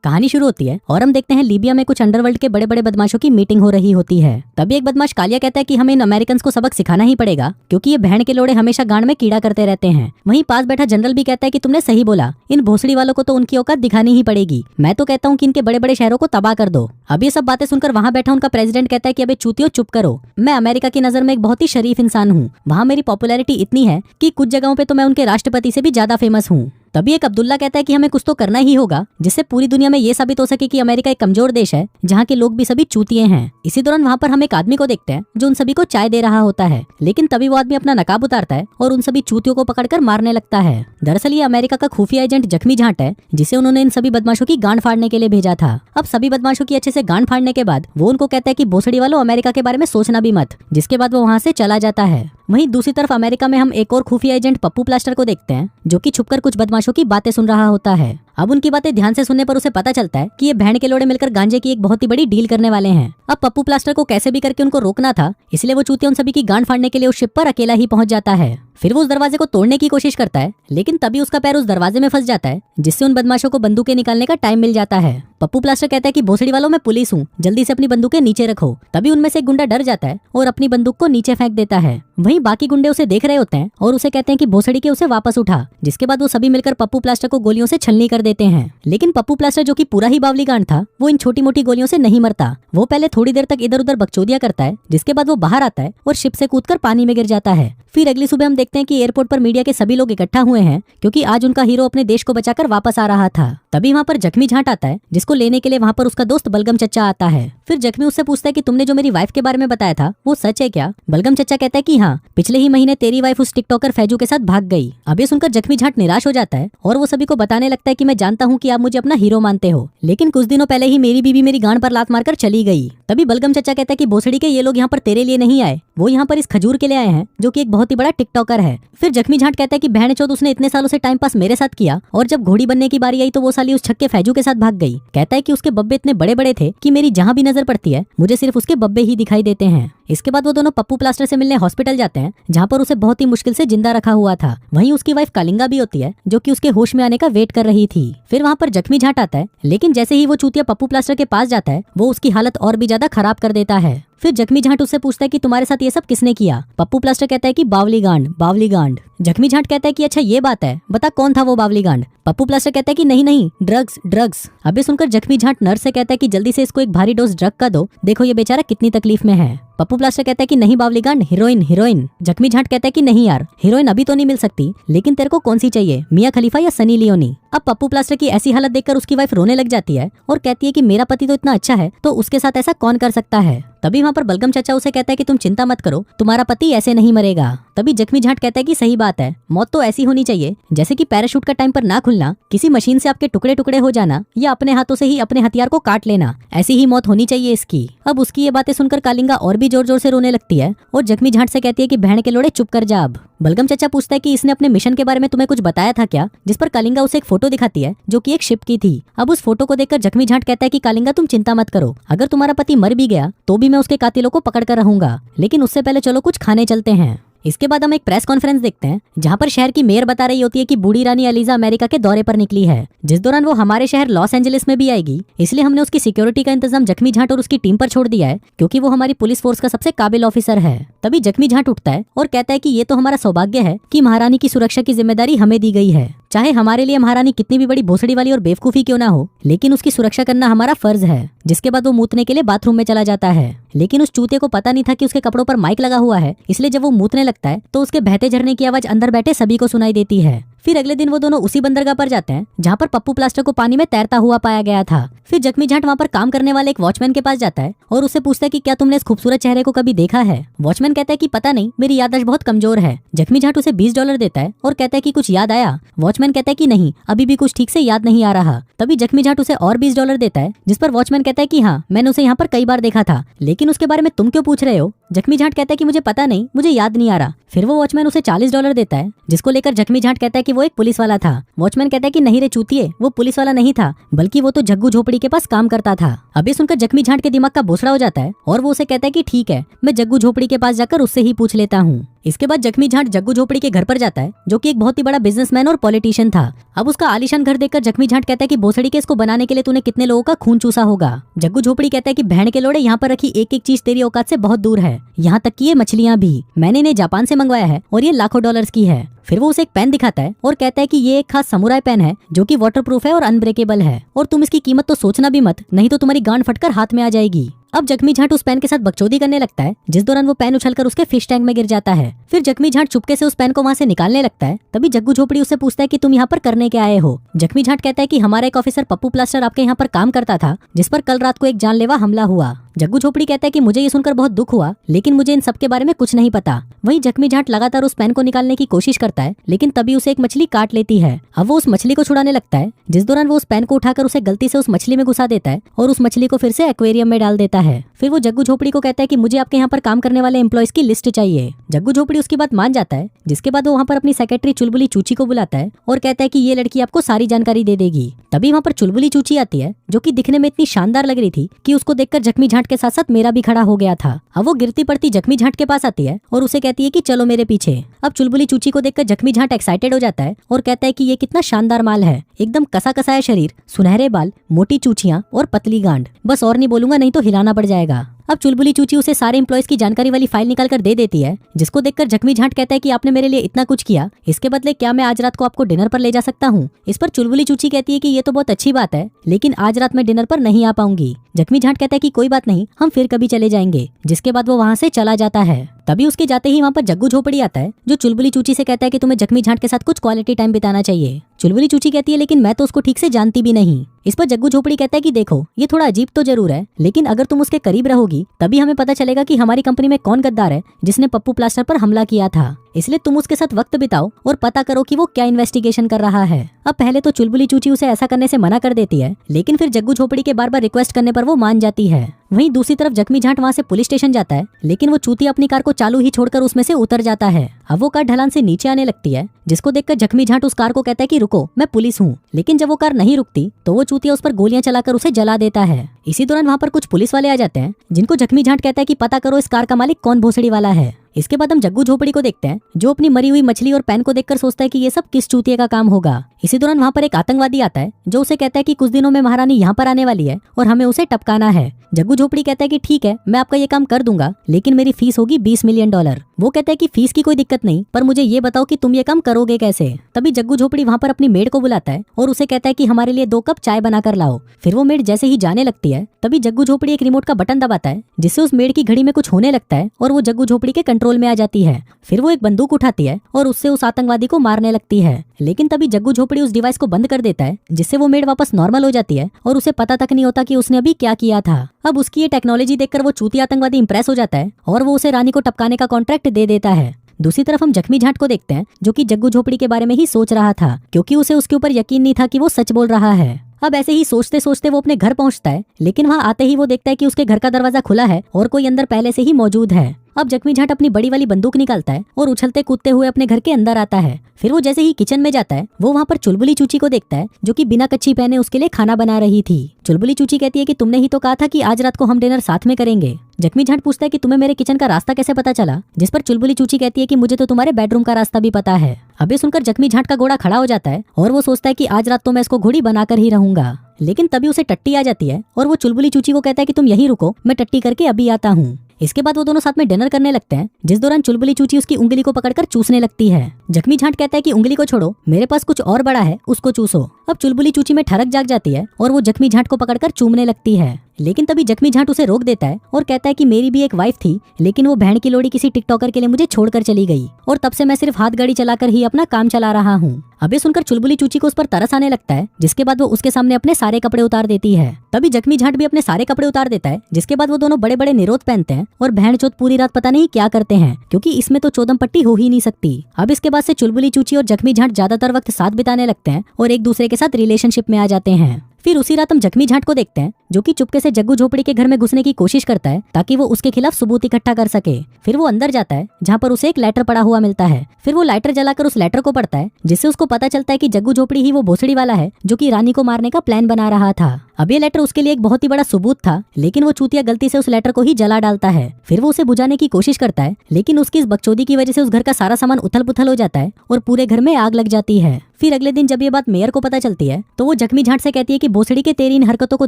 कहानी शुरू होती है और हम देखते हैं लीबिया में कुछ अंडरवर्ल्ड के बड़े बड़े बदमाशों की मीटिंग हो रही होती है। तभी एक बदमाश कालिया कहता है कि हमें इन अमेरिकन को सबक सिखाना ही पड़ेगा क्योंकि ये बहन के लोड़े हमेशा गांड में कीड़ा करते रहते हैं। वहीं पास बैठा जनरल भी कहता है कि तुमने सही बोला, इन भोसड़ी वालों को तो उनकी औकात दिखानी ही पड़ेगी। मैं तो कहता हूँ कि इनके बड़े बड़े शहरों को तबाह कर दो। अब ये सब बातें सुनकर वहाँ बैठा उनका प्रेसिडेंट कहता है कि अबे चूतियों चुप करो, मैं अमेरिका की नजर में एक बहुत ही शरीफ इंसान हूँ। वहाँ मेरी पॉपुलैरिटी इतनी है कि कुछ जगहों पे तो मैं उनके राष्ट्रपति से भी ज्यादा फेमस हूँ। तभी एक अब्दुल्ला कहता है कि हमें कुछ तो करना ही होगा जिससे पूरी दुनिया में ये साबित हो सके कि अमेरिका एक कमजोर देश है जहाँ के लोग भी सभी चूतिए हैं। इसी दौरान वहाँ पर हम एक आदमी को देखते हैं जो उन सभी को चाय दे रहा होता है, लेकिन तभी वो आदमी अपना नकाब उतारता है और उन सभी चूतियों को पकड़कर मारने लगता है। दरअसल ये अमेरिका का खुफिया एजेंट जख्मी झांट है जिसे उन्होंने इन सभी बदमाशों की गांड फाड़ने के लिए भेजा था। अब सभी बदमाशों की अच्छे से गांड फाड़ने के बाद वो उनको कहता है कि भोसड़ी वालों अमेरिका के बारे में सोचना भी मत, जिसके बाद वो वहाँ से चला जाता है। वहीं दूसरी तरफ अमेरिका में हम एक और खुफिया एजेंट पप्पू प्लास्टर को देखते हैं जो कि छुपकर कुछ बदमाशों की बातें सुन रहा होता है। अब उनकी बातें ध्यान से सुनने पर उसे पता चलता है कि ये बहन के लोड़े मिलकर गांजे की एक बहुत ही बड़ी डील करने वाले हैं। अब पप्पू प्लास्टर को कैसे भी करके उनको रोकना था, इसलिए वो चूतिया उन सभी की गांड फाड़ने के लिए उस शिप पर अकेला ही पहुंच जाता है। फिर वो उस दरवाजे को तोड़ने की कोशिश करता है, लेकिन तभी उसका पैर उस दरवाजे में फंस जाता है जिससे उन बदमाशों को बंदूकें निकालने का टाइम मिल जाता है। पप्पू प्लास्टर कहता है कि भोसड़ी वालों मैं पुलिस हूँ, जल्दी से अपनी बंदूकें नीचे रखो। तभी उनमें से एक गुंडा डर जाता है और अपनी बंदूक को नीचे फेंक देता है। वहीं बाकी गुंडे उसे देख रहे होते हैं और उसे कहते हैं कि भोसड़ी के उसे वापस उठा, जिसके बाद वो सभी मिलकर पप्पू प्लास्टर को गोलियों से छलनी कर देते हैं। लेकिन पप्पू प्लास्टर जो कि पूरा ही बावली गांड था, वो इन छोटी मोटी गोलियों से नहीं मरता। वो पहले थोड़ी देर तक इधर उधर बकचोदिया करता है, जिसके बाद वो बाहर आता है और शिप से कूदकर पानी में गिर जाता है। फिर अगली सुबह हम देखते हैं कि एयरपोर्ट पर मीडिया के सभी लोग इकट्ठा हुए हैं क्योंकि आज उनका हीरो अपने देश को बचाकर वापस आ रहा था। तभी वहाँ पर जख्मी झांट आता है जिसको लेने के लिए वहाँ पर उसका दोस्त बलगम चचा आता है। फिर जख्मी उससे पूछता है कि तुमने जो मेरी वाइफ के बारे में बताया था वो सच है क्या? बलगम चचा कहता है कि हाँ, पिछले ही महीने तेरी वाइफ उस टिकटॉकर फैजू के साथ भाग गई। अब ये सुनकर जख्मी झांट निराश हो जाता है और वो सभी को बताने लगता है कि मैं जानता हूँ कि आप मुझे अपना हीरो मानते हो, लेकिन कुछ दिनों पहले ही मेरी बीवी मेरी गांड पर लात मारकर चली गई। तभी बलगम चचा कहता है कि भोसड़ी के ये लोग यहाँ पर तेरे लिए नहीं आए, वो यहाँ पर इस खजूर के लिए आए हैं जो कि एक बहुत ही बड़ा टिकटॉकर है। फिर जख्मी झांट कहता है कि बहन चौथ उसने इतने सालों से टाइम पास मेरे साथ किया और जब घोड़ी बनने की बारी आई तो वो साली उस छक्के फैजू के साथ भाग गई। कहता है कि उसके बब्बे इतने बड़े बड़े थे कि मेरी जहाँ भी नजर पड़ती है मुझे सिर्फ उसके बब्बे ही दिखाई देते हैं। इसके बाद वो दोनों पप्पू प्लास्टर से मिलने हॉस्पिटल जाते हैं जहाँ पर उसे बहुत ही मुश्किल से जिंदा रखा हुआ था। वहीं उसकी वाइफ कालिंगा भी होती है जो कि उसके होश में आने का वेट कर रही थी। फिर वहाँ पर जख्मी झांट आता है, लेकिन जैसे ही वो चूतिया पप्पू प्लास्टर के पास जाता है वो उसकी हालत और भी ज्यादा खराब कर देता है। फिर जख्मी झांट उससे पूछता है कि तुम्हारे साथ ये सब किसने किया? पप्पू प्लास्टर कहता है कि बावली गांड, बावली गांड। जख्मी झांट कहता है कि अच्छा ये बात है, बता कौन था वो बावली गांड? पप्पू प्लास्टर कहता है कि नहीं नहीं, ड्रग्स ड्रग्स। अबे सुनकर जख्मी झांट नर्स से कहता है कि जल्दी से इसको एक भारी डोज ड्रग का दो, देखो ये बेचारा कितनी तकलीफ में है। पप्पू प्लास्टर कहता है कि नहीं बावली गांड, हीरोइन हीरोइन। जख्मी झांट कहता है कि नहीं यार, हीरोइन अभी तो नहीं मिल सकती, लेकिन तेरे को कौन सी चाहिए, मियां खलीफा या सनी लियोनी? अब पप्पू प्लास्टर की ऐसी हालत देखकर उसकी वाइफ रोने लग जाती है और कहती है कि मेरा पति तो इतना अच्छा है तो उसके साथ ऐसा कौन कर सकता है। तभी वहाँ पर बलगम चचा उसे कहता है कि तुम चिंता मत करो, तुम्हारा पति ऐसे नहीं मरेगा। तभी जख्मी झांट कहता है कि सही बात है, मौत तो ऐसी होनी चाहिए जैसे कि पैराशूट का टाइम पर ना खुलना, किसी मशीन से आपके टुकड़े टुकड़े हो जाना या अपने हाथों से ही अपने हथियार को काट लेना, ऐसी ही मौत होनी चाहिए इसकी। अब उसकी ये बातें सुनकर कालिंगा और भी जोर जोर से रोने लगती है और जख्मी झांट से कहती है कि बहन के लोड़े चुप कर जा। अब बलगम चचा पूछता है कि इसने अपने मिशन के बारे में तुम्हें कुछ बताया था क्या? जिस पर कालिंगा उसे एक फोटो दिखाती है जो कि एक शिप की थी। अब उस फोटो को देखकर जख्मी झांट कहता है कि कालिंगा तुम चिंता मत करो, अगर तुम्हारा पति मर भी गया तो भी मैं उसके कातिलों को पकड़ कर रहूंगा, लेकिन उससे पहले चलो कुछ खाने चलते हैं। इसके बाद हम एक प्रेस कॉन्फ्रेंस देखते हैं जहां पर शहर की मेयर बता रही होती है कि बूढ़ी रानी एलिजा अमेरिका के दौरे पर निकली है, जिस दौरान वो हमारे शहर लॉस एंजलिस में भी आएगी, इसलिए हमने उसकी सिक्योरिटी का इंतजाम जख्मी झांट और उसकी टीम पर छोड़ दिया है क्योंकि वो हमारी पुलिस फोर्स का सबसे काबिल ऑफिसर है। तभी जख्मी झांट उठता है और कहता है कि ये तो हमारा सौभाग्य है कि महारानी की सुरक्षा की जिम्मेदारी हमें दी गई है, चाहे हमारे लिए महारानी कितनी भी बड़ी भोसड़ी वाली और बेवकूफी क्यों ना हो, लेकिन उसकी सुरक्षा करना हमारा फर्ज है। जिसके बाद वो मूतने के लिए बाथरूम में चला जाता है, लेकिन उस चूते को पता नहीं था कि उसके कपड़ों पर माइक लगा हुआ है, इसलिए जब वो मूतने लगता है तो उसके बहते झरने की आवाज अंदर बैठे सभी को सुनाई देती है। फिर अगले दिन वो दोनों उसी बंदरगाह पर जाते हैं जहाँ पर पप्पू प्लास्टर को पानी में तैरता हुआ पाया गया था। फिर जख्मी झांट वहाँ पर काम करने वाले एक वॉचमैन के पास जाता है और उससे पूछता है कि क्या तुमने इस खूबसूरत चेहरे को कभी देखा है? वॉचमैन कहता है कि पता नहीं, मेरी याददाश्त बहुत कमजोर है। जख्मी झांट उसे $20 देता है और कहता है कि कुछ याद आया? वॉचमैन कहता है कि नहीं, अभी भी कुछ ठीक से याद नहीं आ रहा। तभी जख्मी झांट उसे और $20 देता है, जिस पर वॉचमैन कहता है कि हाँ, मैंने उसे यहाँ पर कई बार देखा था, लेकिन उसके बारे में तुम क्यों पूछ रहे हो? जख्मी झांट कहता है कि मुझे पता नहीं, मुझे याद नहीं आ रहा। फिर वो वॉचमैन उसे $40 देता है, जिसको लेकर जख्मी झांट कहता है कि वो एक पुलिस वाला था। वॉचमैन कहता है कि नहीं रे चूतिए, वो पुलिस वाला नहीं था, बल्कि वो तो जग्गू झोपड़ी के पास काम करता था। अभी सुनकर जख्मी झांट के दिमाग का भोसड़ा हो जाता है और वो उसे कहता है कि ठीक है, मैं जग्गू झोपड़ी के पास जाकर उससे ही पूछ लेता हूँ। इसके बाद जख्मी झांट जग्गू झोपड़ी के घर पर जाता है, जो कि एक बहुत ही बड़ा बिजनेसमैन और पॉलिटिशियन था। अब उसका आलीशान घर देखकर जख्मी झांट कहता है कि भोसड़ी के इसको बनाने के लिए तूने कितने लोगों का खून चूसा होगा। जग्गू झोपड़ी कहता है कि बहन के लोड़े, यहाँ पर रखी एक एक चीज तेरी औकात से बहुत दूर है, यहाँ तक कि ये मछलियाँ भी मैंने इन्हें जापान से मंगवाया है और ये लाखों डॉलर्स की है। फिर वो उसे एक पेन दिखाता है और कहता है कि ये एक खास समुराई पेन है जो कि वाटरप्रूफ है और अनब्रेकेबल है, और तुम इसकी कीमत तो सोचना भी मत, नहीं तो तुम्हारी गांड फटकर हाथ में आ जाएगी। अब जख्मी झांट उस पेन के साथ बकचोदी करने लगता है, जिस दौरान वो पेन उछलकर उसके फिश टैंक में गिर जाता है। फिर जख्मी झांट चुपके से उस पेन को वहाँ से निकालने लगता है। तभी जग्गू झोपड़ी उससे पूछता है कि तुम यहाँ पर करने के आए हो। जख्मी झांट कहता है कि हमारा एक ऑफिसर पप्पू प्लास्टर आपके यहाँ पर काम करता था, जिस पर कल रात को एक जानलेवा हमला हुआ। जग्गू झोपड़ी कहता है कि मुझे ये सुनकर बहुत दुख हुआ, लेकिन मुझे इन सब के बारे में कुछ नहीं पता। वहीं जख्मी झांट लगातार उस पेन को निकालने की कोशिश करता है, लेकिन तभी उसे एक मछली काट लेती है। अब वो उस मछली को छुड़ाने लगता है, जिस दौरान वो उस पेन को उठाकर उसे गलती से उस मछली में घुसा देता है और उस मछली को फिर से एक्वेरियम में डाल देता है। फिर वो जग्गू झोपड़ी को कहता है कि मुझे आपके यहाँ पर काम करने वाले एम्प्लॉयज की लिस्ट चाहिए। जग्गू झोपड़ी उसकी बात मान जाता है, जिसके बाद वो वहाँ पर अपनी सेक्रेटरी चुलबुली चूची को बुलाता है और कहता है कि ये लड़की आपको सारी जानकारी दे देगी। तभी वहाँ पर चुलबुली चूची आती है, जो कि दिखने में इतनी शानदार लग रही थी कि उसको देखकर जख्मी झांट के साथ साथ मेरा भी खड़ा हो गया था। अब वो गिरती पड़ती जख्मी झांट के पास आती है और उसे कहती है कि चलो मेरे पीछे। अब चुलबुली चूची को देखकर जख्मी झांट एक्साइटेड हो जाता है और कहता है कि ये कितना शानदार माल है, एकदम कसा कसाया शरीर, सुनहरे बाल, मोटी चूचियां और पतली गांड, बस और नहीं बोलूंगा नहीं तो हिलाना पड़ जाएगा। अब चुलबुली चूची उसे सारे एम्प्लॉयज की जानकारी वाली फाइल निकाल कर दे देती है, जिसको देखकर जख्मी झांट कहता है कि आपने मेरे लिए इतना कुछ किया, इसके बदले क्या मैं आज रात को आपको डिनर पर ले जा सकता हूँ। इस पर चुलबुली चूची कहती है कि ये तो बहुत अच्छी बात है, लेकिन आज रात मैं डिनर पर नहीं आ पाऊंगी। जख्मी झांट कहता है कि कोई बात नहीं, हम फिर कभी चले जाएंगे, जिसके बाद वो वहाँ से चला जाता है। तभी उसके जाते ही वहाँ पर जग्गू झोपड़ी आता है, जो चुलबुली चूची से कहता है कि तुम्हें जख्मी झांट के साथ कुछ क्वालिटी टाइम बिताना चाहिए। चुलबुली चूची कहती है लेकिन मैं तो उसको ठीक से जानती भी नहीं। इस पर जग्गू झोपड़ी कहता है कि देखो ये थोड़ा अजीब तो जरूर है, लेकिन अगर तुम उसके करीब रहोगी तभी हमें पता चलेगा कि हमारी कंपनी में कौन गद्दार है जिसने पप्पू प्लास्टर पर हमला किया था। इसलिए तुम उसके साथ वक्त बिताओ और पता करो कि वो क्या इन्वेस्टिगेशन कर रहा है। अब पहले तो चुलबुली चूची उसे ऐसा करने से मना कर देती है, लेकिन फिर जग्गू झोपड़ी के बार बार रिक्वेस्ट करने पर वो मान जाती है। वहीं दूसरी तरफ जख्मी झांट वहाँ से पुलिस स्टेशन जाता है, लेकिन वो चूतिया अपनी कार को चालू ही छोड़कर उसमें से उतर जाता है। अब वो कार ढलान से नीचे आने लगती है, जिसको देखकर जख्मी झांट उस कार को कहता है कि रुको, मैं पुलिस हूँ। लेकिन जब वो कार नहीं रुकती तो वो चूतिया उस पर गोलियां चलाकर उसे जला देता है। इसी दौरान वहाँ पर कुछ पुलिस वाले आ जाते हैं, जिनको जख्मी झांट कहता है कि पता करो इस कार का मालिक कौन भोसड़ी वाला है। इसके बाद हम जग्गू झोपड़ी को देखते हैं, जो अपनी मरी हुई मछली और पेन को देखकर सोचता है कि ये सब किस चूतिया का काम होगा। इसी दौरान वहाँ पर एक आतंकवादी आता है, जो उसे कहता है कि कुछ दिनों में महारानी यहाँ पर आने वाली है और हमें उसे टपकाना है। जग्गू झोपड़ी कहता है कि ठीक है, मैं आपका ये काम कर दूंगा, लेकिन मेरी फीस होगी $20 मिलियन। वो कहता है कि फीस की कोई दिक्कत नहीं, पर मुझे ये बताओ कि तुम ये काम करोगे कैसे। तभी जग्गू झोपड़ी वहाँ पर अपनी मेड को बुलाता है और उसे कहता है कि हमारे लिए 2 कप चाय बना कर लाओ। फिर वो मेड जैसे ही जाने लगती है, तभी जग्गू झोपड़ी एक रिमोट का बटन दबाता है, जिससे उस मेड की घड़ी में कुछ होने लगता है और वो जग्गू झोपड़ी के कंट्रोल में आ जाती है। फिर वो एक बंदूक उठाती है और उससे उस आतंकवादी को मारने लगती है, लेकिन तभी जग्गू झोपड़ी उस डिवाइस को बंद कर देता है, जिससे वो मेड वापस नॉर्मल हो जाती है और उसे पता तक नहीं होता कि उसने अभी क्या किया था। अब उसकी ये टेक्नोलॉजी देखकर वो चूतिया आतंकवादी इंप्रेस हो जाता है और वो उसे रानी को टपकाने का कॉन्ट्रैक्ट दे देता है। दूसरी तरफ हम जख्मी झांट को देखते हैं, जो कि जग्गू झोपड़ी के बारे में ही सोच रहा था, क्योंकि उसे उसके ऊपर यकीन नहीं था कि वो सच बोल रहा है। अब ऐसे ही सोचते सोचते वो अपने घर पहुंचता है, लेकिन वहाँ आते ही वो देखता है कि उसके घर का दरवाजा खुला है और कोई अंदर पहले से ही मौजूद है। अब जख्मी झांट अपनी बड़ी वाली बंदूक निकालता है और उछलते कूदते हुए अपने घर के अंदर आता है। फिर वो जैसे ही किचन में जाता है, वो वहाँ पर चुलबुली चूची को देखता है, जो कि बिना कच्छी पहने उसके लिए खाना बना रही थी। चुलबुली चूची कहती है कि तुमने ही तो कहा था कि आज रात को हम डिनर साथ में करेंगे। जख्मी झांट पूछता है कि तुम्हें मेरे किचन का रास्ता कैसे पता चला, जिस पर चुलबुली चूची कहती है कि मुझे तो तुम्हारे बेडरूम का रास्ता भी पता है। अब ये सुनकर जख्मी झांट का घोड़ा खड़ा हो जाता है और वो सोचता है कि आज रात तो मैं इसको घोड़ी बनाकर ही रहूंगा। लेकिन तभी उसे टट्टी आ जाती है और वो चुलबुली चूची को कहता है कि तुम यहीं रुको, मैं टट्टी करके अभी आता हूँ। इसके बाद वो दोनों साथ में डिनर करने लगते हैं, जिस दौरान चुलबुली चूची उसकी उंगली को पकड़कर चूसने लगती है। जख्मी झांट कहता है कि उंगली को छोड़ो, मेरे पास कुछ और बड़ा है, उसको चूसो। अब चुलबुली चूची में ठरक जाग जाती है और वो जख्मी झांट को पकड़कर चूमने लगती है, लेकिन तभी जख्मी झांट उसे रोक देता है और कहता है कि मेरी भी एक वाइफ थी, लेकिन वो बहन की लोड़ी किसी टिकटॉकर के लिए मुझे छोड़कर चली गई और तब से मैं सिर्फ हाथ गाड़ी चलाकर ही अपना काम चला रहा हूँ। अब ये सुनकर चुलबुली चूची को उस पर तरस आने लगता है, जिसके बाद वो उसके सामने अपने सारे कपड़े उतार देती है। तभी जख्मी झांट भी अपने सारे कपड़े उतार देता है, जिसके बाद वो दोनों बड़े बड़े निरोध पहनते हैं और बहनचोद पूरी रात पता नहीं क्या करते हैं, क्योंकि इसमें तो चौदम पट्टी हो ही नहीं सकती। अब इसके बाद से चुलबुली चूची और जख्मी झांट ज्यादातर वक्त साथ बिताने लगते हैं और एक दूसरे के साथ रिलेशनशिप में आ जाते हैं। फिर उसी रात हम जख्मी झांट को देखते हैं, जो कि चुपके से जग्गू झोपड़ी के घर में घुसने की कोशिश करता है ताकि वो उसके खिलाफ सबूत इकट्ठा कर सके। फिर वो अंदर जाता है जहाँ पर उसे एक लेटर पड़ा हुआ मिलता है। फिर वो लाइटर जलाकर उस लेटर को पढ़ता है जिससे उसको पता चलता है कि जग्गू झोपड़ी ही वो भोसड़ी वाला है जो कि रानी को मारने का प्लान बना रहा था। अब ये लेटर उसके लिए एक बहुत ही बड़ा सबूत था, लेकिन वो चूतिया गलती से उस लेटर को ही जला डालता है। फिर वो उसे बुझाने की कोशिश करता है, लेकिन उसकी इस बकचोदी की वजह से उस घर का सारा सामान उथल पुथल हो जाता है और पूरे घर में आग लग जाती है। फिर अगले दिन जब ये बात मेयर को पता चलती है तो वो जख्मी झाट से कहती है कि भोसड़ी के तेरी इन हरकतों को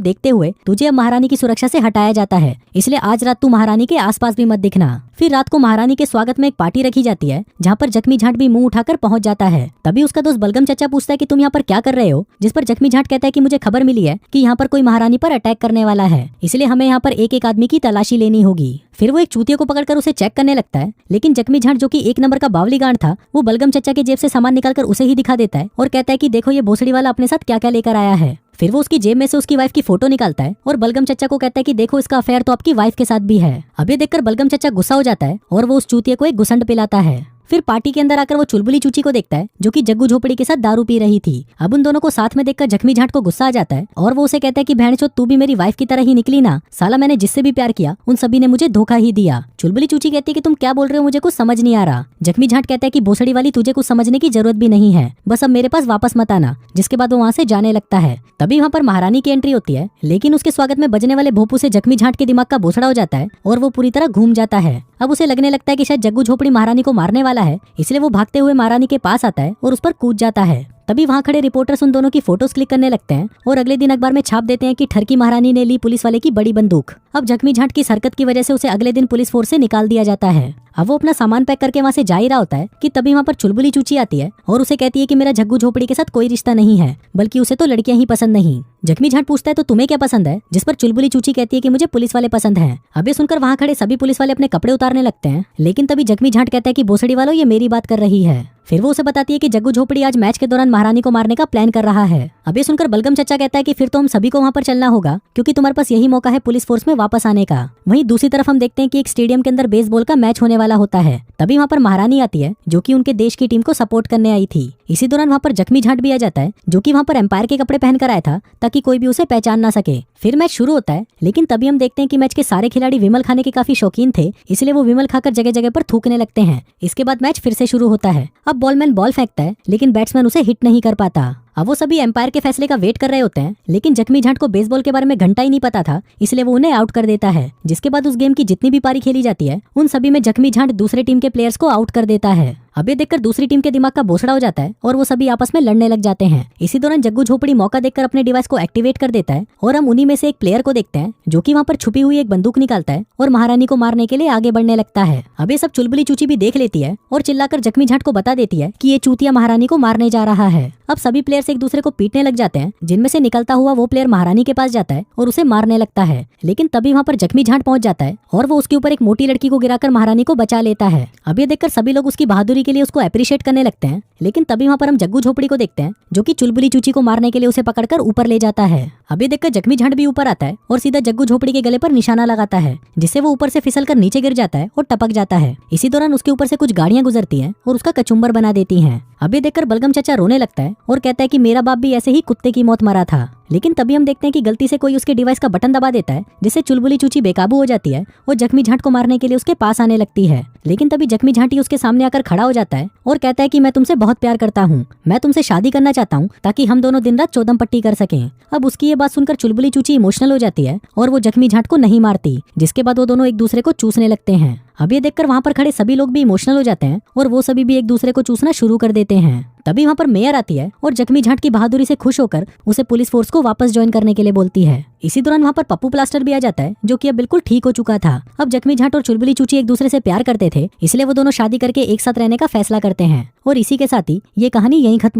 देखते हुए तुझे अब महारानी की सुरक्षा से हटाया जाता है, इसलिए आज रात तू महारानी के आसपास भी मत दिखना। फिर रात को महारानी के स्वागत में एक पार्टी रखी जाती है जहाँ पर जख्मी झाट भी मुंह उठाकर पहुंच जाता है। तभी उसका दोस्त बलगम चचा पूछता है कि तुम यहाँ पर क्या कर रहे हो, जिस पर जख्मी झाट कहता है कि मुझे खबर मिली है कि यहाँ पर कोई महारानी पर अटैक करने वाला है, इसलिए हमें यहाँ पर एक एक आदमी की तलाशी लेनी होगी। फिर वो एक चूतिया को पकड़कर उसे चेक करने लगता है, लेकिन जख्मी झाट जो कि एक नंबर का बावली गांड था वो बलगम चचा के जेब से सामान निकालकर उसे ही दिखा देता है और कहता है कि देखो ये भोसड़ी वाला अपने साथ क्या क्या लेकर आया है। फिर वो उसकी जेब में से उसकी वाइफ की फोटो निकालता है और बलगम चचा को कहता है कि देखो इसका अफेयर तो आपकी वाइफ के साथ भी है। अब ये देखकर बलगम चचा गुस्सा हो जाता है और वो उस चूतिया को एक घुसंड पिलाता है। फिर पार्टी के अंदर आकर वो चुलबुली चूची को देखता है जो कि जग्गू झोपड़ी के साथ दारू पी रही थी। अब उन दोनों को साथ में देखकर जख्मी झाट को गुस्सा आ जाता है और वो उसे कहता है कि बहनचोद तू भी मेरी वाइफ की तरह ही निकली ना, साला मैंने जिससे भी प्यार किया उन सभी ने मुझे धोखा ही दिया। चुलबुली चूची कहती है कि तुम क्या बोल रहे हो, मुझे कुछ समझ नहीं आ रहा। जख्मी झाट कहता है कि भोसड़ी वाली तुझे कुछ समझने की जरूरत भी नहीं है, बस अब मेरे पास वापस मत आना। जिसके बाद वो वहाँ से जाने लगता है। तभी वहाँ पर महारानी की एंट्री होती है, लेकिन उसके स्वागत में बजने वाले भोपू से जख्मी झाट के दिमाग का भोसड़ा हो जाता है और वो पूरी तरह घूम जाता है। अब उसे लगने लगता है कि शायद जग्गू झोपड़ी महारानी को मारने वाला है, इसलिए वो भागते हुए महारानी के पास आता है और उस पर कूद जाता है। तभी वहाँ खड़े रिपोर्टर्स उन दोनों की फोटोज क्लिक करने लगते हैं और अगले दिन अखबार में छाप देते हैं कि ठरकी महारानी ने ली पुलिस वाले की बड़ी बंदूक। अब जख्मी झाट की इस हरकत की वजह से उसे अगले दिन पुलिस फोर्स से निकाल दिया जाता है। अब वो अपना सामान पैक करके वहाँ से जा ही रहा होता है कि तभी वहाँ पर चुलबुली चूची आती है और उसे कहती है कि मेरा जग्गू झोपड़ी के साथ कोई रिश्ता नहीं है, बल्कि उसे तो लड़कियां ही पसंद नहीं। जख्मी झाट पूछता है तो तुम्हें क्या पसंद है, जिस पर चुलबुली चूची कहती है कि मुझे पुलिस वाले पसंद हैं। अब ये सुनकर वहाँ खड़े सभी पुलिस वाले अपने कपड़े उतारने लगते हैं, लेकिन तभी जख्मी झाट कहता है कि भोसड़ी वालों ये मेरी बात कर रही है। फिर वो उसे बताती है कि जग्गू झोपड़ी आज मैच के दौरान महारानी को मारने का प्लान कर रहा है। अब ये सुनकर बलगम चचा कहता है कि फिर तो हम सभी को वहाँ पर चलना होगा, क्योंकि तुम्हारे पास यही मौका है पुलिस फोर्स में वापस आने का। वहीं दूसरी तरफ हम देखते हैं कि एक स्टेडियम के अंदर बेसबॉल का मैच होने वाला होता है। तभी वहाँ पर महारानी आती है जो कि उनके देश की टीम को सपोर्ट करने आई थी। इसी दौरान वहाँ पर जख्मी झाट भी आ जाता है जो कि वहाँ पर एम्पायर के कपड़े पहनकर आया था ताकि कोई भी उसे पहचान ना सके। फिर मैच शुरू होता है, लेकिन तभी हम देखते हैं कि मैच के सारे खिलाड़ी विमल खाने के काफी शौकीन थे, इसलिए वो विमल खाकर जगह जगह पर थूकने लगते हैं। इसके बाद मैच फिर से शुरू होता है। अब बॉलमैन बॉल फेंकता है, लेकिन बैट्समैन उसे हिट नहीं कर पाता। अब वो सभी एम्पायर के फैसले का वेट कर रहे होते हैं, लेकिन जख्मी झाट को बेसबॉल के बारे में घंटा ही नहीं पता था, इसलिए वो उन्हें आउट कर देता है। जिसके बाद उस गेम की जितनी भी पारी खेली जाती है उन सभी में जख्मी झाट दूसरे टीम के प्लेयर्स को आउट कर देता है। अब ये देखकर दूसरी टीम के दिमाग का भोसड़ा हो जाता है और वो सभी आपस में लड़ने लग जाते हैं। इसी दौरान जग्गू झोपड़ी मौका देखकर अपने डिवाइस को एक्टिवेट कर देता है और हम उन्हीं में से एक प्लेयर को देखते हैं जो कि वहाँ पर छुपी हुई एक बंदूक निकालता है और महारानी को मारने के लिए आगे बढ़ने लगता है। अब ये सब चुलबुली चूची भी देख लेती है और चिल्लाकर जख्मी झाट को बता देती है कि ये चूतिया महारानी को मारने जा रहा है। अब सभी प्लेयर्स एक दूसरे को पीटने लग जाते हैं, जिनमें से निकलता हुआ वो प्लेयर महारानी के पास जाता है और उसे मारने लगता है। लेकिन तभी वहाँ पर जख्मी झाट पहुंच जाता है और वो उसके ऊपर एक मोटी लड़की को गिराकर महारानी को बचा लेता है। अब ये देखकर सभी लोग उसकी बहादुरी के लिए उसको अप्रिशिएट करने लगते हैं। लेकिन तभी वहाँ पर हम जग्गू झोपड़ी को देखते हैं जो कि चुलबुली चूची को मारने के लिए उसे पकड़कर ऊपर ले जाता है। अब ये देखकर जख्मी झाट भी ऊपर आता है और सीधा जग्गू झोपड़ी के गले पर निशाना लगाता है, जिससे वो ऊपर से फिसलकर नीचे गिर जाता है और टपक जाता है। इसी दौरान उसके ऊपर से कुछ गाड़ियां गुजरती हैं और उसका कचुम्बर बना देती हैं। अब ये देखकर बलगम चचा रोने लगता है और कहता है कि मेरा बाप भी ऐसे ही कुत्ते की मौत मरा था। लेकिन तभी हम देखते हैं कि गलती से कोई उसके डिवाइस का बटन दबा देता है, जिससे चुलबुली चूची बेकाबू हो जाती है और जख्मी झाट को मारने के लिए उसके पास आने लगती है। लेकिन तभी जख्मी झाटी उसके सामने आकर खड़ा हो जाता है और कहता है कि मैं तुमसे बहुत प्यार करता हूँ, मैं तुमसे शादी करना चाहता हूँ ताकि हम दोनों दिन रात चौदम पट्टी कर सकें। अब उसकी ये बात सुनकर चुलबुली चूची इमोशनल हो जाती है और वो जख्मी झाट को नहीं मारती, जिसके बाद वो दोनों एक दूसरे को चूसने लगते हैं। अब ये देखकर वहाँ पर खड़े सभी लोग भी इमोशनल हो जाते हैं और वो सभी भी एक दूसरे को चूसना शुरू कर देते हैं। तभी वहाँ पर मेयर आती है और जख्मी झाट की बहादुरी से खुश होकर उसे पुलिस फोर्स को वापस ज्वाइन करने के लिए बोलती है। इसी दौरान वहाँ पर पप्पू प्लास्टर भी आ जाता है जो कि अब बिल्कुल ठीक हो चुका था। अब जख्मी झाट और चुलबुली चूची एक दूसरे से प्यार करते थे, इसलिए वो दोनों शादी करके एक साथ रहने का फैसला करते हैं। और इसी के साथ ही ये कहानी यहीं खत्म